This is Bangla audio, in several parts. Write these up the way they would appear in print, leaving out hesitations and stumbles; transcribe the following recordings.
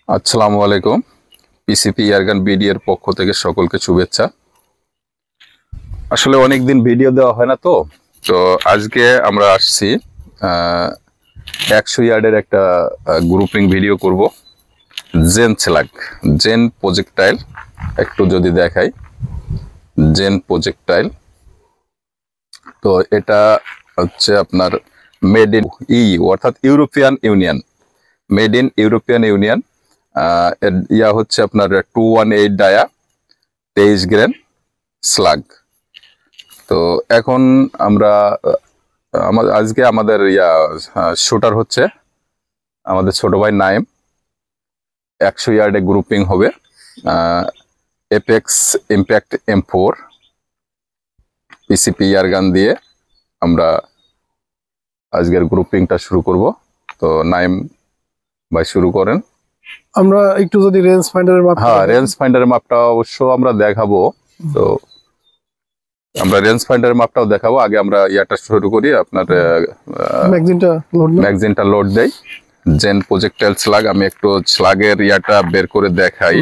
আসসালামু আলাইকুম। পিসিপি এয়ারগান বিডি এর পক্ষ থেকে সকলকে শুভেচ্ছা। আসলে অনেকদিন ভিডিও দেওয়া হয় না, তো তো আজকে আমরা আসছি 100 ইয়ার্ডের একটা গ্রুপিং ভিডিও করব। জেন স্ল্যাগ, জেন প্রজেক্টাইল, একটু যদি দেখাই, জেন প্রজেক্টাইল। তো এটা হচ্ছে আপনার মেড ইন অর্থাৎ European Union, made in European Union. ইয়া হচ্ছে আপনার 218 ডায়া, 23 গ্রেন স্লাগ। তো এখন আমরা আজকে আমাদের শুটার হচ্ছে আমাদের ছোট ভাই নাইম। 100 ইয়ার্ডে গ্রুপিং হবে apex impact M4 PCP air gun দিয়ে আমরা আজকের গ্রুপিংটা শুরু করব। তো নাইম ভাই শুরু করেন। আমরা একটু যদি রেঞ্জ ফাইন্ডারের মাপ, হ্যাঁ, রেঞ্জ ফাইন্ডারের মাপটা অবশ্য আমরা দেখাবো। তো আমরা রেঞ্জ ফাইন্ডারের মাপটাও দেখাবো। আগে আমরা ইয়াটা শুরু করি, আপনার ম্যাগজিনটা লোড দেই। জেন প্রজেক্টাইল স্লাগ। আমি একটু স্লাগের ইয়াটা বের করে দেখাই।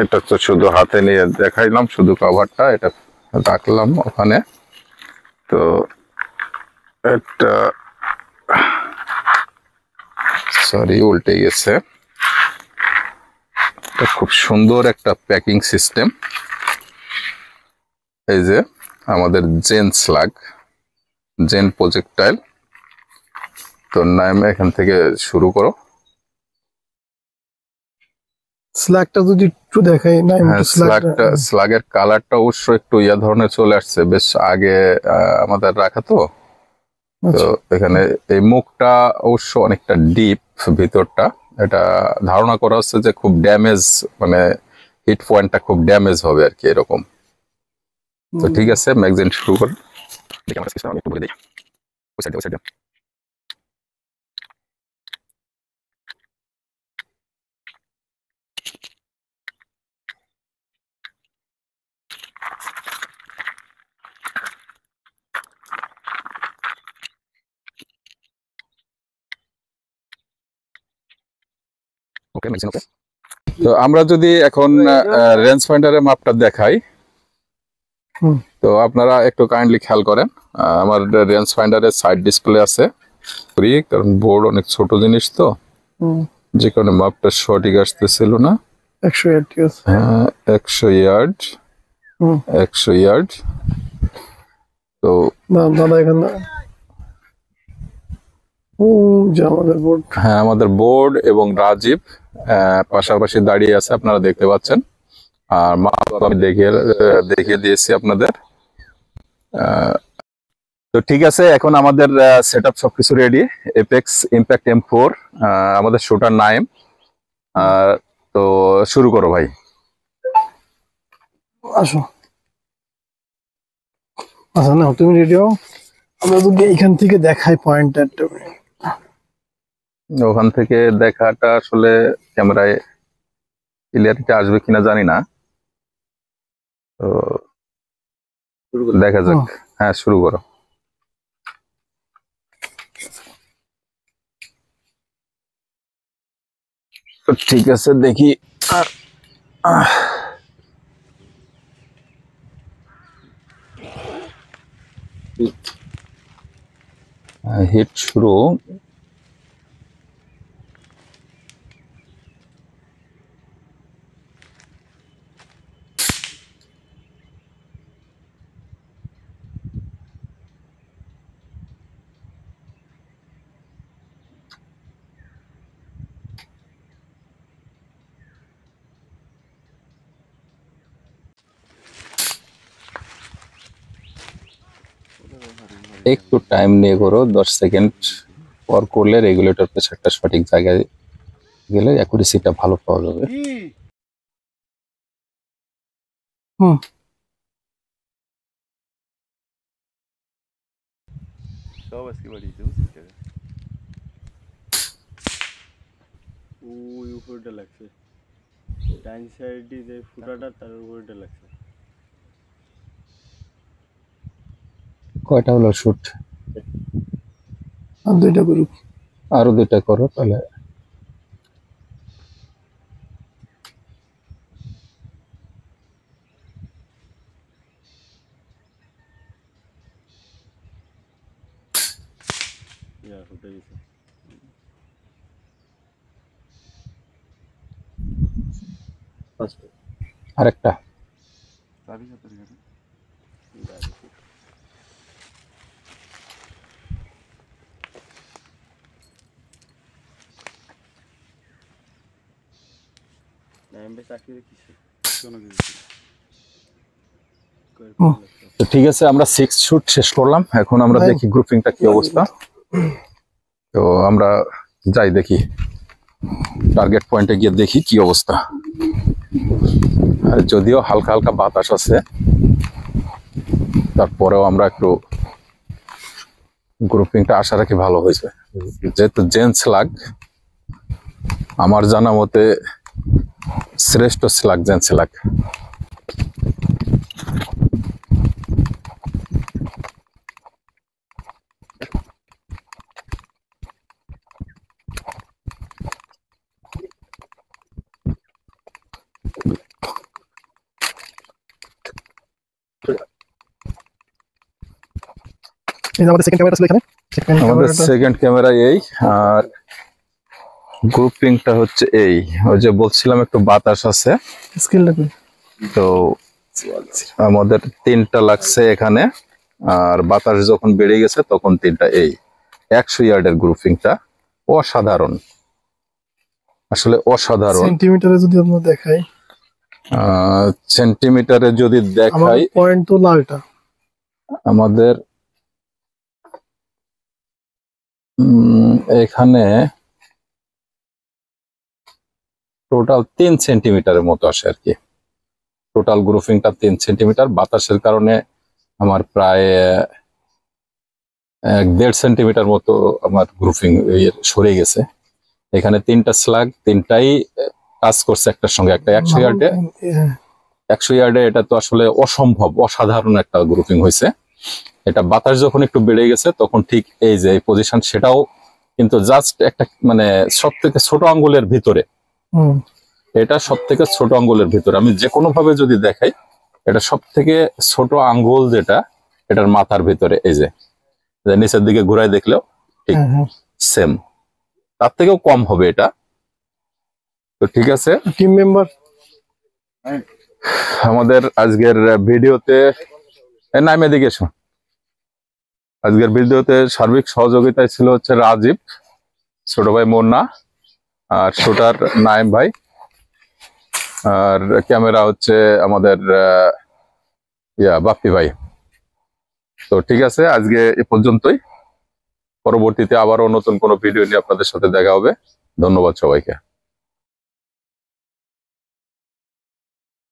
এটা তো শুধু হাতে নিয়ে দেখাইলাম, শুধু কভারটা এটা রাখলাম ওখানে। তো এটা সরি উল্টে গেছে। খুব সুন্দর একটা প্যাকিং সিস্টেম। এই যে আমাদের জেন স্লাগ, জেন প্রজেক্টাইল। তো নাম এখান থেকে শুরু করো। স্ল্যাগটা যদি একটু দেখাই না, স্লাগের কালারটা অবশ্য একটু ইয়া ধরনের চলে আসছে, বেশ আগে আমাদের রাখা। তো তো এখানে এই মুখটা অবশ্য অনেকটা ডিপ ভিতরটা। এটা ধারণা করা হচ্ছে যে খুব ড্যামেজ, মানে হিট পয়েন্টটা খুব ড্যামেজ হবে আর কি, এরকম। তো ঠিক আছে, ম্যাগজিন শুরু করুন। দেখি আমার সিস্টেম আমি একটু বলে দিই। ওই সাইডে ওকে, ম্যাগজিন ওকে। তো আমরা যদি এখন রেঞ্জ ফাইন্ডারের মাপটা দেখাই, তো আপনারা একটু কাইন্ডলি খেয়াল করেন। আমার রেঞ্জ ফাইন্ডারের সাইড ডিসপ্লে আছে, কারণ বোর্ড অনেক ছোট জিনিস, তো যে কারণে মাপটা সঠিক আসতেছিল না। 100 ইয়ার্ড, হ্যাঁ 100 ইয়ার্ড, 100 ইয়ার্ড। তো দাদা এখানে আমাদের বোর্ড, হ্যাঁ আমাদের বোর্ড এবং রাজীব পাশাপাশি দাঁড়িয়ে আছে, আপনারা দেখতে পাচ্ছেন। আর মাপ আমি দেখিয়ে দিয়েছি আপনাদের। তো ঠিক আছে, এখন আমাদের সেটআপ সবকিছু রেডি। এপেক্স ইম্প্যাক্ট M4, আমাদের শুটার নাইম। তো শুরু করো ভাই। আসো। আচ্ছা না, তুমি রেডি হও। আমরা যদি এখান থেকে দেখাই পয়েন্টারটা, ওখান থেকে দেখাটা আসলে ক্যামেরায় ক্লিয়ারিটি আসবে কিনা জানি না। তো দেখা যাক। হ্যাঁ শুরু করো। তো ঠিক আছে, দেখি। হিট শুরু। একটু টাইম নিয়ে করো, 10 সেকেন্ড পর করলে রেগুলেটর প্রেসারটা সঠিক জায়গায় গেলে অ্যাকুরেসিটা ভালো পাওয়া যাবে। সব আজকে বাড়িতে বুঝছিস কেন? ওই উপরটা লাগছে, ডাইন সাইডে যে ফুটাটা তার উপরটা লাগছে। কয়টা হলো শুট? আর দুইটা করুক, আরো দুইটা করো তাহলে। আরেকটা তো ঠিক আছে, আমরা 6 শুট শেষ করলাম। এখন আমরা দেখি গ্রুপিংটা কি অবস্থা। তো আমরা যাই দেখি টার্গেট পয়েন্টে গিয়ে দেখি কি অবস্থা। আর যদিও হালকা হালকা বাতাস আছে, তারপরেও আমরা একটু গ্রুপিংটা আশা রাখি ভালো হয়েছে। যেহেতু জেন্টস স্লাগ আমার জানা মতে শ্রেষ্ঠ স্লাগ জেন্টস স্লাগ। আমাদের সেকেন্ড ক্যামেরা ছিল এখানে, আমাদের সেকেন্ড ক্যামেরা এই, আর গ্রুপিংটা হচ্ছে এই। ওই যে বলছিলাম একটু বাতাস আছে, স্কেলটা কই? তো আমাদের 3টা লাগছে এখানে, আর বাতাস যখন বেড়ে গেছে তখন 3টা। এই 100 ইয়ার্ডের গ্রুপিংটা অসাধারণ, আসলে অসাধারণ। সেন্টিমিটারে যদি আমরা দেখাই, সেন্টিমিটারে যদি দেখাই, পয়েন্ট তো লালটা আমাদের এখানে টোটাল 3 সেন্টিমিটারের মতো আসে আর কি। টোটাল গ্রুপিংটা 3 সেন্টিমিটার। বাতাসের কারণে আমার প্রায় 1.5 সেন্টিমিটার মতো আমার গ্রুপিং সরে গেছে। এখানে 3টা স্লাগ, 3টাই টাচ করছে একটার সঙ্গে একটা। 100 ইয়ার্ডে 100 ইয়ার্ডে এটা তো আসলে অসম্ভব, অসাধারণ একটা গ্রুপিং হয়েছে। এটা বাতাস যখন একটু বেড়ে গেছে তখন ঠিক এই যে পজিশন, সেটাও কিন্তু জাস্ট একটা মানে সব থেকে ছোট আঙ্গুলের ভিতরে, এটা সব থেকে ছোট আঙ্গুলের ভিতরে। আমি যে কোনো ভাবে যদি দেখাই, এটা সব থেকে ছোট আঙ্গুল যেটা, এটার মাথার ভিতরে। এই যে নিচের দিকে ঘুরাই দেখলেও ঠিক সেম, তার থেকেও কম হবে এটা। তো ঠিক আছে, টিম মেম্বার আমাদের আজকের ভিডিওতে নামে দিকে এসো। আজকের ভিডিওতে সার্বিক সহযোগিতায় ছিল হচ্ছে রাজীব, ছোট ভাই মুন্না, আর শুটার নাইম ভাই, আর ক্যামেরা হচ্ছে আমাদের বাপ্পি ভাই। তো ঠিক আছে, আজকে এ পর্যন্তই। পরবর্তীতে আবারও নতুন কোনো ভিডিও নিয়ে আপনাদের সাথে দেখা হবে। ধন্যবাদ সবাইকে।